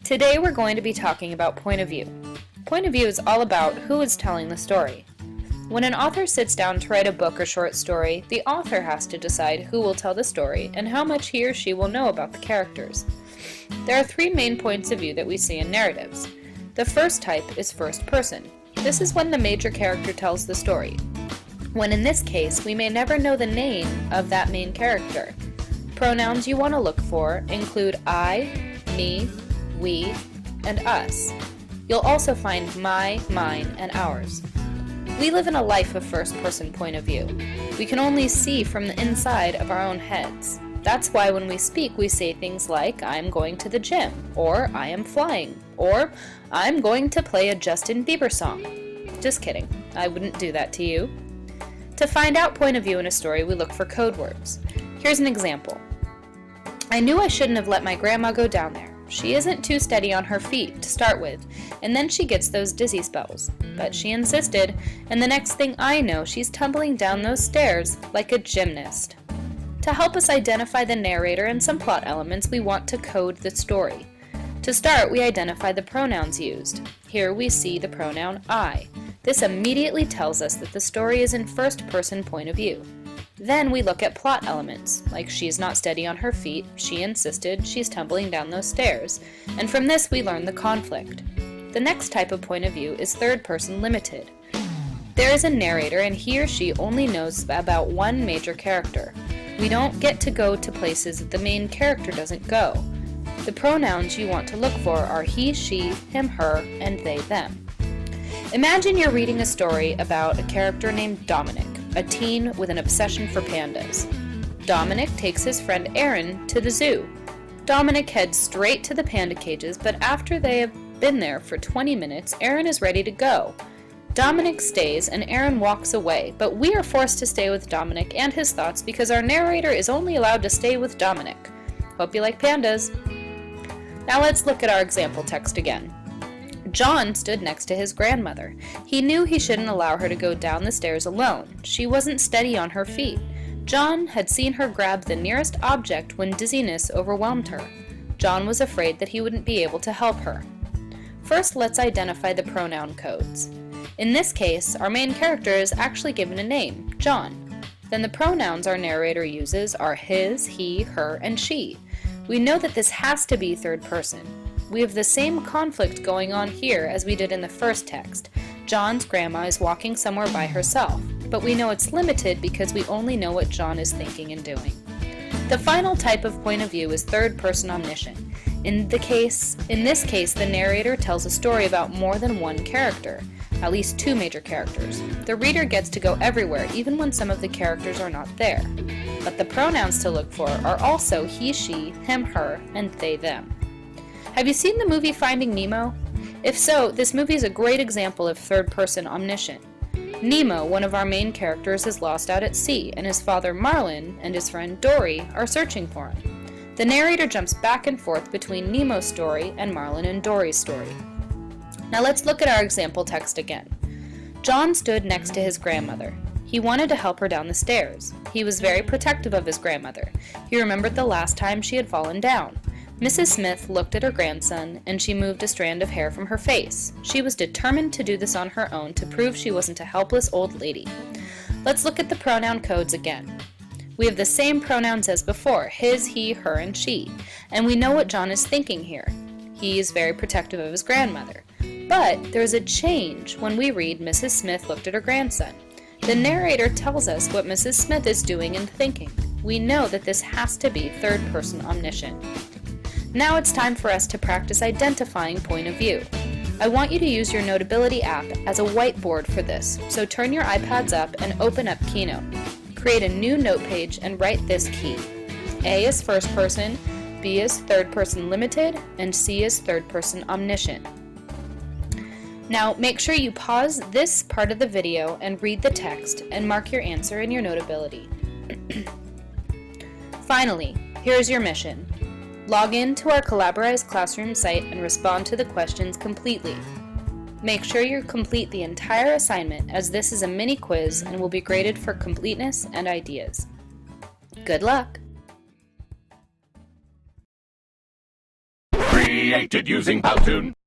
Today we're going to be talking about point of view. Point of view is all about who is telling the story. When an author sits down to write a book or short story, the author has to decide who will tell the story and how much he or she will know about the characters. There are three main points of view that we see in narratives. The first type is first person. This is when the major character tells the story, when in this case we may never know the name of that main character. Pronouns you want to look for include I, me, we, and us. You'll also find my, mine, and ours. We live in a life of first-person point of view. We can only see from the inside of our own heads. That's why when we speak, we say things like, I'm going to the gym, or I am flying, or I'm going to play a Justin Bieber song. Just kidding, I wouldn't do that to you. To find out point of view in a story, we look for code words. Here's an example. I knew I shouldn't have let my grandma go down there. She isn't too steady on her feet to start with, and then she gets those dizzy spells. But she insisted, and the next thing I know, she's tumbling down those stairs like a gymnast. To help us identify the narrator and some plot elements, we want to code the story. To start, we identify the pronouns used. Here we see the pronoun I. This immediately tells us that the story is in first-person point of view. Then we look at plot elements, like she's not steady on her feet, she insisted, she's tumbling down those stairs, and from this we learn the conflict. The next type of point of view is third-person limited. There is a narrator and he or she only knows about one major character. We don't get to go to places that the main character doesn't go. The pronouns you want to look for are he, she, him, her, and they, them. Imagine you're reading a story about a character named Dominic, a teen with an obsession for pandas. Dominic takes his friend Aaron to the zoo. Dominic heads straight to the panda cages, but after they have been there for 20 minutes, Aaron is ready to go. Dominic stays and Aaron walks away, but we are forced to stay with Dominic and his thoughts because our narrator is only allowed to stay with Dominic. Hope you like pandas. Now let's look at our example text again. John stood next to his grandmother. He knew he shouldn't allow her to go down the stairs alone. She wasn't steady on her feet. John had seen her grab the nearest object when dizziness overwhelmed her. John was afraid that he wouldn't be able to help her. First, let's identify the pronoun codes. In this case, our main character is actually given a name, John. Then the pronouns our narrator uses are his, he, her, and she. We know that this has to be third person. We have the same conflict going on here as we did in the first text. John's grandma is walking somewhere by herself, but we know it's limited because we only know what John is thinking and doing. The final type of point of view is third-person omniscient. In this case, the narrator tells a story about more than one character, at least two major characters. The reader gets to go everywhere, even when some of the characters are not there. But the pronouns to look for are also he, she, him, her, and they, them. Have you seen the movie Finding Nemo? If so, this movie is a great example of third-person omniscient. Nemo, one of our main characters, is lost out at sea, and his father Marlin and his friend Dory are searching for him. The narrator jumps back and forth between Nemo's story and Marlin and Dory's story. Now let's look at our example text again. John stood next to his grandmother. He wanted to help her down the stairs. He was very protective of his grandmother. He remembered the last time she had fallen down. Mrs. Smith looked at her grandson, and she moved a strand of hair from her face. She was determined to do this on her own to prove she wasn't a helpless old lady. Let's look at the pronoun codes again. We have the same pronouns as before, his, he, her, and she, and we know what John is thinking here. He is very protective of his grandmother. But there is a change when we read Mrs. Smith looked at her grandson. The narrator tells us what Mrs. Smith is doing and thinking. We know that this has to be third-person omniscient. Now it's time for us to practice identifying point of view. I want you to use your Notability app as a whiteboard for this, so turn your iPads up and open up Keynote. Create a new note page and write this key. A is first person, B is third person limited, and C is third person omniscient. Now make sure you pause this part of the video and read the text and mark your answer in your Notability. Finally, here's your mission. Log in to our Collaborize Classroom site and respond to the questions completely. Make sure you complete the entire assignment as this is a mini quiz and will be graded for completeness and ideas. Good luck! created using Powtoon.